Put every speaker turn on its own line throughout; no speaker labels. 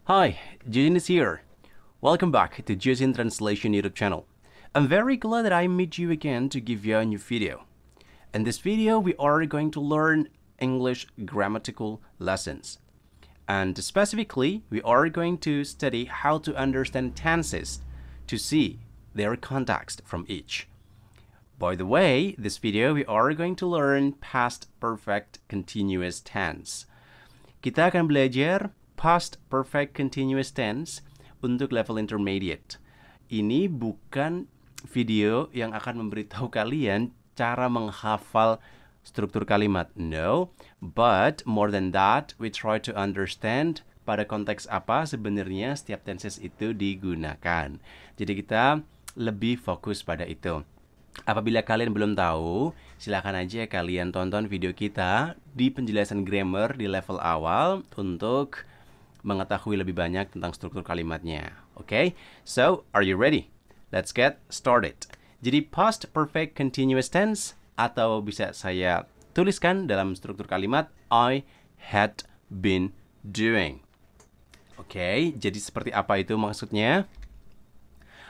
Hi, Jin is here. Welcome back to Jin Translation YouTube channel. I'm very glad that I meet you again to give you a new video. In this video, we are going to learn English grammatical lessons. And specifically, we are going to study how to understand tenses to see their context from each. By the way, this video we are going to learn past perfect continuous tense. Kita akan belajar past perfect continuous tense untuk level intermediate. Ini bukan video yang akan memberitahu kalian cara menghafal struktur kalimat. No, but more than that, we try to understand pada konteks apa sebenarnya setiap tenses itu digunakan. Jadi kita lebih fokus pada itu. Apabila kalian belum tahu, silakan aja kalian tonton video kita di penjelasan grammar di level awal untuk mengetahui lebih banyak tentang struktur kalimatnya. Okay? So, are you ready? Let's get started. Jadi past perfect continuous tense atau bisa saya tuliskan dalam struktur kalimat I had been doing. Okay, jadi seperti apa itu maksudnya?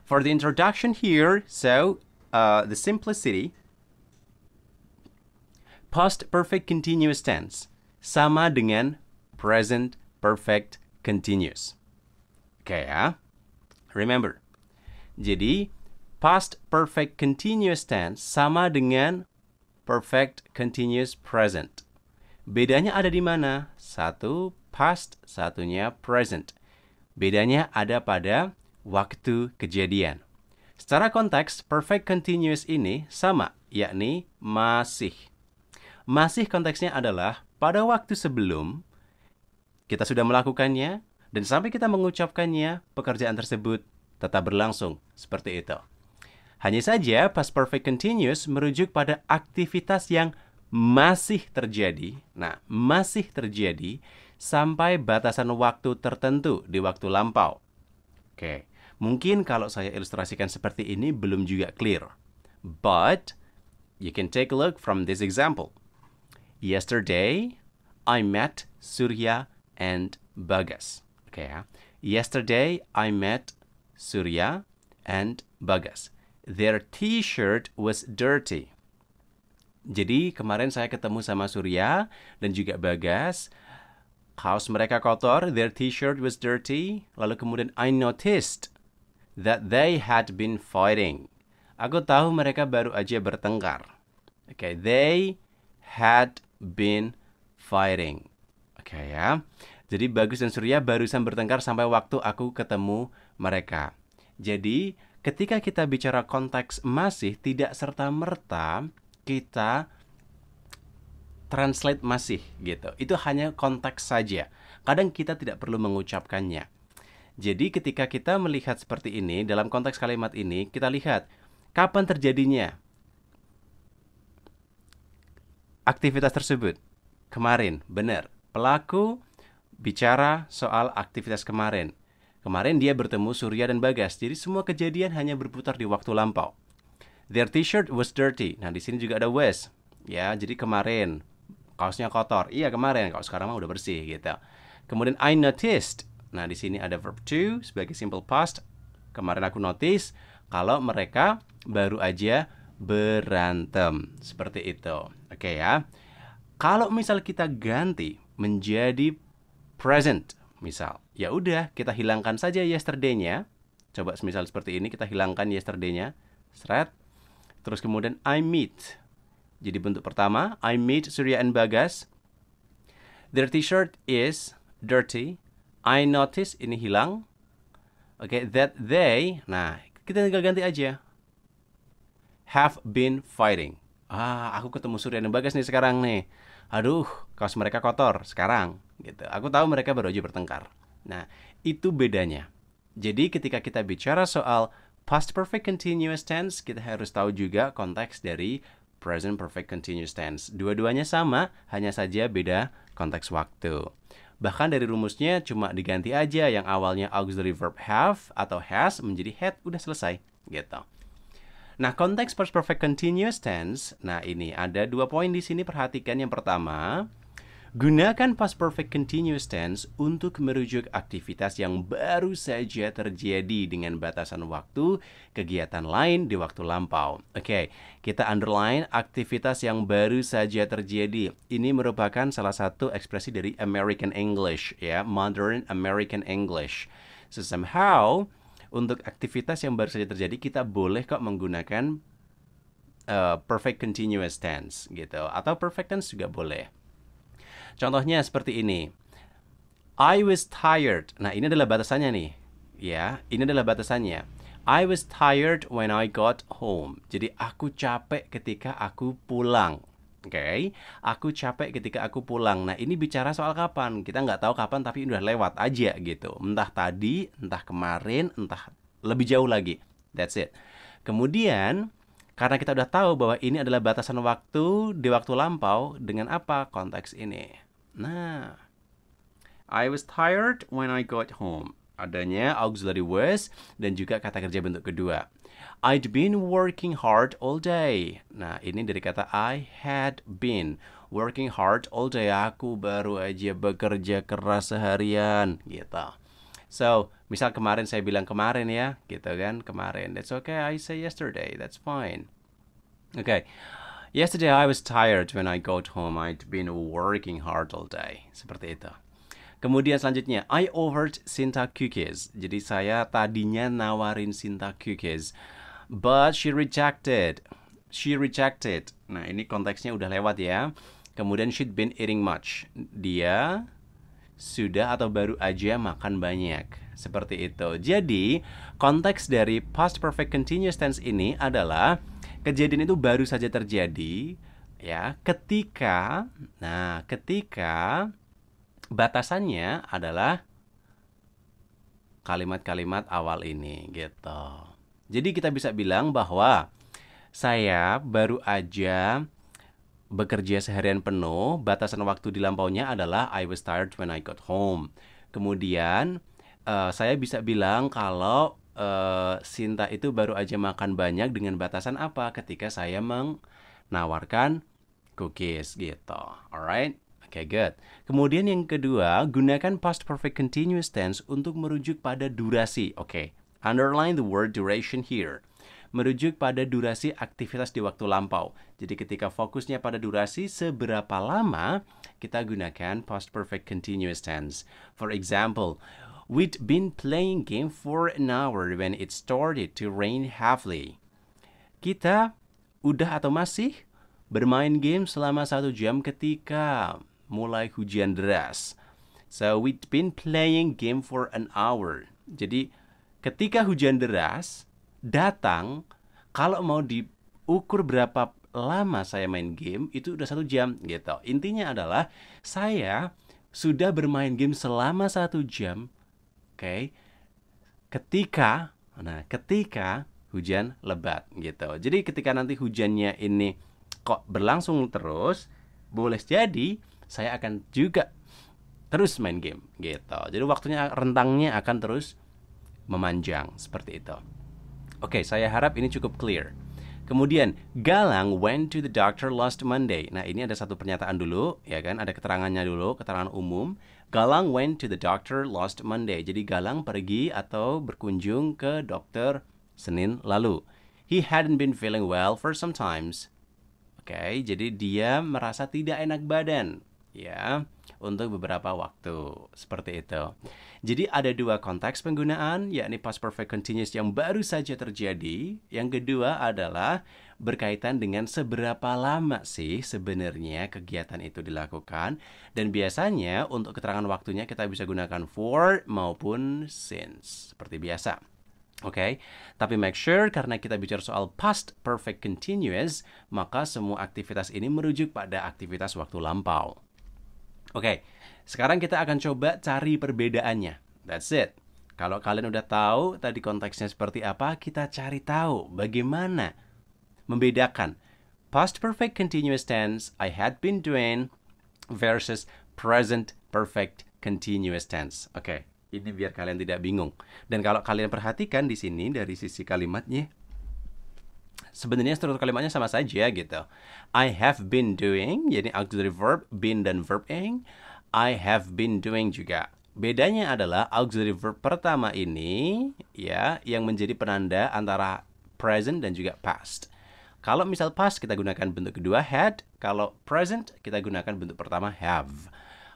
For the introduction here, so the simplicity, past perfect continuous tense sama dengan present perfect continuous. Oke ya. Remember. Jadi, past perfect continuous tense sama dengan perfect continuous present. Bedanya ada di mana? Satu past, satunya present. Bedanya ada pada waktu kejadian. Secara konteks, perfect continuous ini sama, yakni masih. Masih konteksnya adalah pada waktu sebelum kita sudah melakukannya, dan sampai kita mengucapkannya, pekerjaan tersebut tetap berlangsung. Seperti itu. Hanya saja, past perfect continuous merujuk pada aktivitas yang masih terjadi. Nah, masih terjadi sampai batasan waktu tertentu di waktu lampau. Oke. Mungkin kalau saya ilustrasikan seperti ini belum juga clear. But you can take a look from this example. Yesterday, I met Surya and Bagas. Okay, ya. Yesterday, I met Surya and Bagas. Their t-shirt was dirty. Jadi kemarin saya ketemu sama Surya dan juga Bagas. Kaos mereka kotor, their t-shirt was dirty. Lalu kemudian I noticed that they had been fighting. Aku tahu mereka baru aja bertengkar. Okay, they had been fighting. Okay, ya. Jadi Bagus dan Surya barusan bertengkar sampai waktu aku ketemu mereka. Jadi, ketika kita bicara konteks masih, tidak serta-merta kita translate masih gitu. Itu hanya konteks saja. Kadang kita tidak perlu mengucapkannya. Jadi ketika kita melihat seperti ini, dalam konteks kalimat ini, kita lihat kapan terjadinya aktivitas tersebut. Kemarin, benar. Pelaku bicara soal aktivitas kemarin. Kemarin dia bertemu Surya dan Bagas, jadi semua kejadian hanya berputar di waktu lampau. Their t-shirt was dirty. Nah, di sini juga ada was. Ya, jadi kemarin kaosnya kotor. Iya, kemarin. Kalau sekarang mah udah bersih gitu. Kemudian I noticed. Nah, di sini ada verb to sebagai simple past. Kemarin aku notice kalau mereka baru aja berantem. Seperti itu. Oke ya. Kalau misal kita ganti menjadi present, misal, ya udah kita hilangkan saja yesterday-nya. Coba misal seperti ini, kita hilangkan yesterday-nya. Seret. Terus kemudian I meet. Jadi bentuk pertama, I meet Surya and Bagas. Their t-shirt is dirty. I notice, ini hilang. Oke, that they, nah, kita tinggal ganti aja. Have been fighting. Aku ketemu Surya dan Bagas nih sekarang nih. Aduh, kaos mereka kotor sekarang. Gitu. Aku tahu mereka baru aja bertengkar. Nah, itu bedanya. Jadi ketika kita bicara soal past perfect continuous tense, kita harus tahu juga konteks dari present perfect continuous tense. Dua-duanya sama, hanya saja beda konteks waktu. Bahkan dari rumusnya cuma diganti aja yang awalnya auxiliary verb have atau has menjadi had, udah selesai gitu. Nah, konteks past perfect continuous tense, nah ini ada 2 poin di sini, perhatikan. Yang pertama, Gunakan past perfect continuous tense untuk merujuk aktivitas yang baru saja terjadi dengan batasan waktu, kegiatan lain di waktu lampau. Oke, kita underline aktivitas yang baru saja terjadi. Ini merupakan salah satu ekspresi dari American English, ya, Modern American English. So somehow, untuk aktivitas yang baru saja terjadi, kita boleh kok menggunakan perfect continuous tense, gitu. Atau perfect tense juga boleh. Contohnya seperti ini. I was tired. Nah, ini adalah batasannya nih. Ya, ini adalah batasannya. I was tired when I got home. Jadi, aku capek ketika aku pulang. Oke, aku capek ketika aku pulang. Nah, ini bicara soal kapan. Kita nggak tahu kapan, tapi udah lewat aja gitu. Entah tadi, entah kemarin, entah lebih jauh lagi. That's it. Kemudian, karena kita udah tahu bahwa ini adalah batasan waktu di waktu lampau, dengan apa konteks ini? Nah, I was tired when I got home. Adanya auxiliary was dan juga kata kerja bentuk kedua. I'd been working hard all day. Nah, ini dari kata I had been working hard all day. Aku baru aja bekerja keras seharian, gitu. So, misal kemarin saya bilang kemarin ya, gitu kan, kemarin. That's okay, I say yesterday, that's fine. Okay. Yesterday I was tired when I got home. I'd been working hard all day. Seperti itu. Kemudian selanjutnya, I offered Sinta cookies. Jadi saya tadinya nawarin Sinta cookies. But she rejected. She rejected. Nah, ini konteksnya udah lewat ya. Kemudian she'd been eating much. Dia sudah atau baru aja makan banyak. Seperti itu. Jadi, konteks dari past perfect continuous tense ini adalah kejadian itu baru saja terjadi ya, ketika batasannya adalah kalimat-kalimat awal ini gitu. Jadi kita bisa bilang bahwa saya baru aja bekerja seharian penuh, batasan waktu di lampaunya adalah I was tired when I got home. Kemudian saya bisa bilang kalau Sinta itu baru aja makan banyak dengan batasan apa? Ketika saya menawarkan cookies gitu. Alright? Okay, good. Kemudian yang kedua, gunakan past perfect continuous tense untuk merujuk pada durasi. Okay, underline the word duration here. Merujuk pada durasi aktivitas di waktu lampau. Jadi ketika fokusnya pada durasi, seberapa lama kita gunakan past perfect continuous tense. For example, we'd been playing game for an hour when it started to rain heavily. Kita udah atau masih bermain game selama 1 jam ketika mulai hujan deras. So, we'd been playing game for an hour. Jadi, ketika hujan deras datang, kalau mau diukur berapa lama saya main game, itu udah 1 jam gitu. Intinya adalah, saya sudah bermain game selama 1 jam. Oke, ketika hujan lebat gitu. Jadi ketika nanti hujannya ini kok berlangsung terus, boleh jadi saya akan juga terus main game gitu. Jadi waktunya, rentangnya akan terus memanjang seperti itu. Oke, saya harap ini cukup clear. Kemudian, Galang went to the doctor last Monday. Nah, ini ada satu pernyataan dulu, ya kan? Ada keterangannya dulu, keterangan umum. Galang went to the doctor last Monday. Jadi, Galang pergi atau berkunjung ke dokter Senin lalu. He hadn't been feeling well for some times. Oke, jadi dia merasa tidak enak badan, ya, untuk beberapa waktu. Seperti itu. Jadi ada 2 konteks penggunaan, yakni past perfect continuous yang baru saja terjadi. Yang kedua adalah berkaitan dengan seberapa lama sih sebenarnya kegiatan itu dilakukan. Dan biasanya untuk keterangan waktunya kita bisa gunakan for maupun since, seperti biasa. Oke, tapi make sure karena kita bicara soal past perfect continuous, maka semua aktivitas ini merujuk pada aktivitas waktu lampau. Oke, sekarang kita akan coba cari perbedaannya. That's it. Kalau kalian udah tahu tadi konteksnya seperti apa, kita cari tahu bagaimana membedakan past perfect continuous tense I had been doing versus present perfect continuous tense. Oke, ini biar kalian tidak bingung. Dan kalau kalian perhatikan di sini dari sisi kalimatnya, sebenarnya struktur kalimatnya sama saja gitu. I have been doing, jadi auxiliary verb, been dan verb ing. I have been doing juga. Bedanya adalah auxiliary verb pertama ini ya yang menjadi penanda antara present dan juga past. Kalau misal past kita gunakan bentuk kedua had, kalau present kita gunakan bentuk pertama have.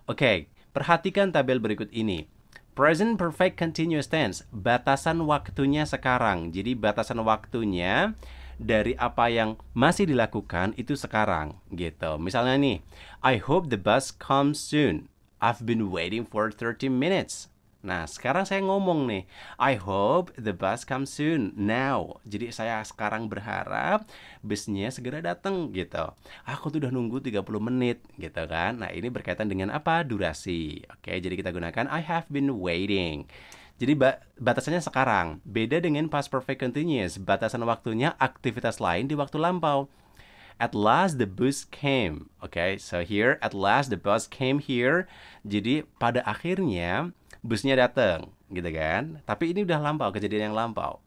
Oke, perhatikan tabel berikut ini. Present perfect continuous tense, batasan waktunya sekarang. Jadi batasan waktunya dari apa yang masih dilakukan itu sekarang gitu. Misalnya nih, I hope the bus comes soon. I've been waiting for 30 minutes. Nah, sekarang saya ngomong nih, I hope the bus comes soon now. Jadi saya sekarang berharap busnya segera datang gitu. Aku tuh udah nunggu 30 menit gitu kan. Nah, ini berkaitan dengan apa? Durasi. Oke, jadi kita gunakan I have been waiting. Jadi batasannya sekarang. Beda dengan past perfect continuous. Batasan waktunya aktivitas lain di waktu lampau. At last the bus came. Okay, so here at last the bus came here. Jadi pada akhirnya busnya datang, gitu kan? Tapi ini udah lampau, kejadian yang lampau.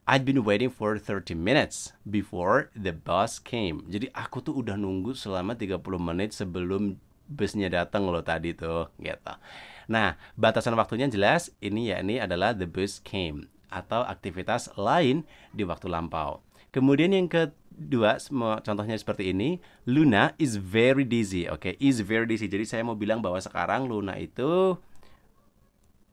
I'd been waiting for 30 minutes before the bus came. Jadi aku tuh udah nunggu selama 30 menit sebelum busnya datang loh tadi tuh, gitu. Nah, batasan waktunya jelas, ini adalah the bus came atau aktivitas lain di waktu lampau. Kemudian yang kedua, contohnya seperti ini. Luna is very dizzy. Oke, is very dizzy. Jadi saya mau bilang bahwa sekarang Luna itu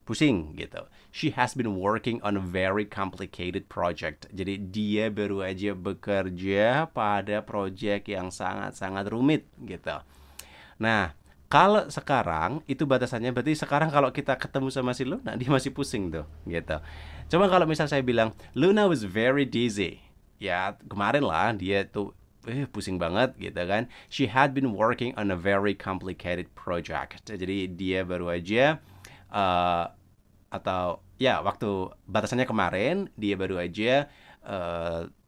pusing gitu. She has been working on a very complicated project. Jadi dia baru aja bekerja pada proyek yang sangat-sangat rumit gitu. Nah, kalau sekarang itu batasannya berarti sekarang kalau kita ketemu sama si Luna dia masih pusing tuh gitu. Coba kalau misal saya bilang Luna was very dizzy. Ya kemarin lah dia tuh pusing banget gitu kan. She had been working on a very complicated project. Jadi dia baru aja atau ya waktu batasannya kemarin dia baru aja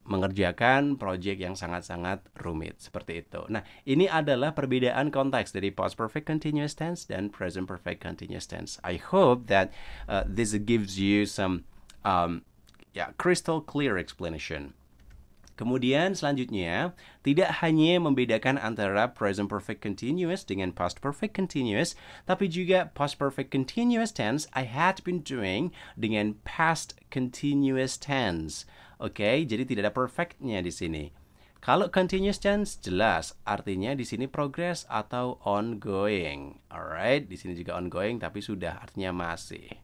mengerjakan proyek yang sangat-sangat rumit seperti itu. Nah, ini adalah perbedaan konteks dari past perfect continuous tense dan present perfect continuous tense. I hope that this gives you some crystal clear explanation. Kemudian selanjutnya, tidak hanya membedakan antara present perfect continuous dengan past perfect continuous, tapi juga past perfect continuous tense I had been doing dengan past continuous tense. Oke, jadi tidak ada perfectnya di sini. Kalau continuous tense jelas artinya di sini progress atau ongoing. Alright, di sini juga ongoing tapi sudah artinya masih.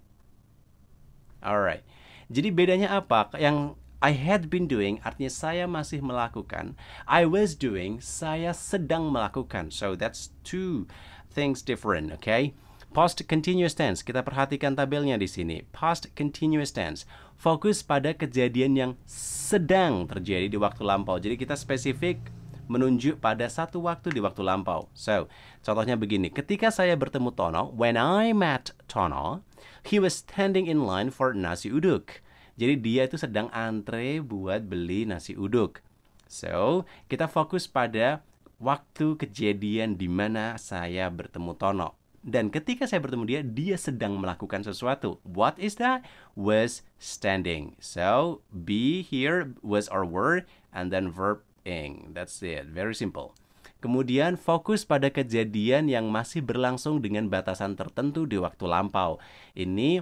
Alright. Jadi bedanya apa? Yang I had been doing artinya saya masih melakukan. I was doing, saya sedang melakukan. So that's two things different, okay? Past continuous tense, kita perhatikan tabelnya di sini. Past continuous tense, fokus pada kejadian yang sedang terjadi di waktu lampau. Jadi kita spesifik menunjuk pada satu waktu di waktu lampau. So, contohnya begini. Ketika saya bertemu Tono, when I met Tono, he was standing in line for nasi uduk. Jadi dia itu sedang antre buat beli nasi uduk. So, kita fokus pada waktu kejadian di mana saya bertemu Tono. Dan ketika saya bertemu dia, dia sedang melakukan sesuatu. What is that? Was standing. So, be here was or were, and then verb ing. That's it. Very simple. Kemudian fokus pada kejadian yang masih berlangsung dengan batasan tertentu di waktu lampau. Ini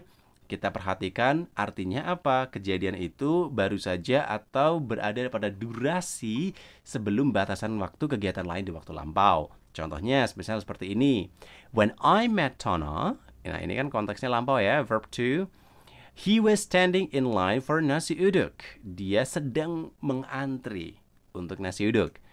kita perhatikan artinya apa? Kejadian itu baru saja atau berada pada durasi sebelum batasan waktu kegiatan lain di waktu lampau. Contohnya misalnya seperti ini. When I met Tono, nah ini kan konteksnya lampau ya, verb to. He was standing in line for nasi uduk. Dia sedang mengantri untuk nasi uduk.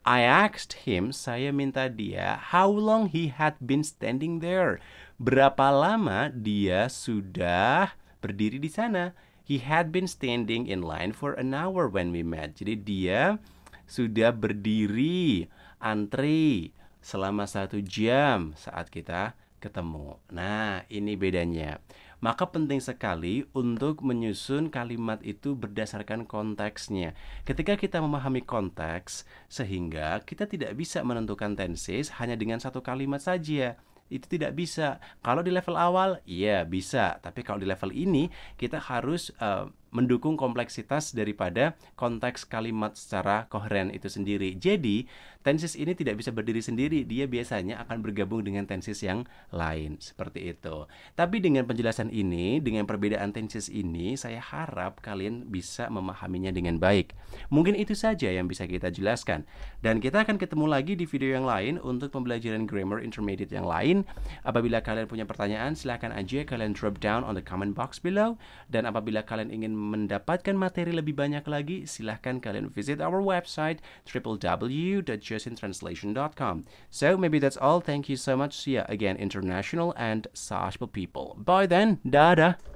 I asked him, saya minta dia, how long he had been standing there. Berapa lama dia sudah berdiri di sana? He had been standing in line for an hour when we met. Jadi dia sudah berdiri, antri selama 1 jam saat kita ketemu. Nah, ini bedanya. Maka penting sekali untuk menyusun kalimat itu berdasarkan konteksnya. Ketika kita memahami konteks, sehingga kita tidak bisa menentukan tenses hanya dengan satu kalimat saja. Itu tidak bisa. Kalau di level awal, iya bisa. Tapi kalau di level ini, kita harus mendukung kompleksitas daripada konteks kalimat secara koheren itu sendiri. Jadi, tenses ini tidak bisa berdiri sendiri, dia biasanya akan bergabung dengan tenses yang lain, seperti itu. Tapi dengan penjelasan ini, dengan perbedaan tenses ini, saya harap kalian bisa memahaminya dengan baik. Mungkin itu saja yang bisa kita jelaskan. Dan kita akan ketemu lagi di video yang lain untuk pembelajaran grammar intermediate yang lain. Apabila kalian punya pertanyaan, silakan aja kalian drop down on the comment box below. Dan apabila kalian ingin mendapatkan materi lebih banyak lagi, silahkan kalian visit our website www.jusintranslation.com. So maybe that's all. Thank you so much. See ya again, international and Sashpo people. Bye then. Dadah.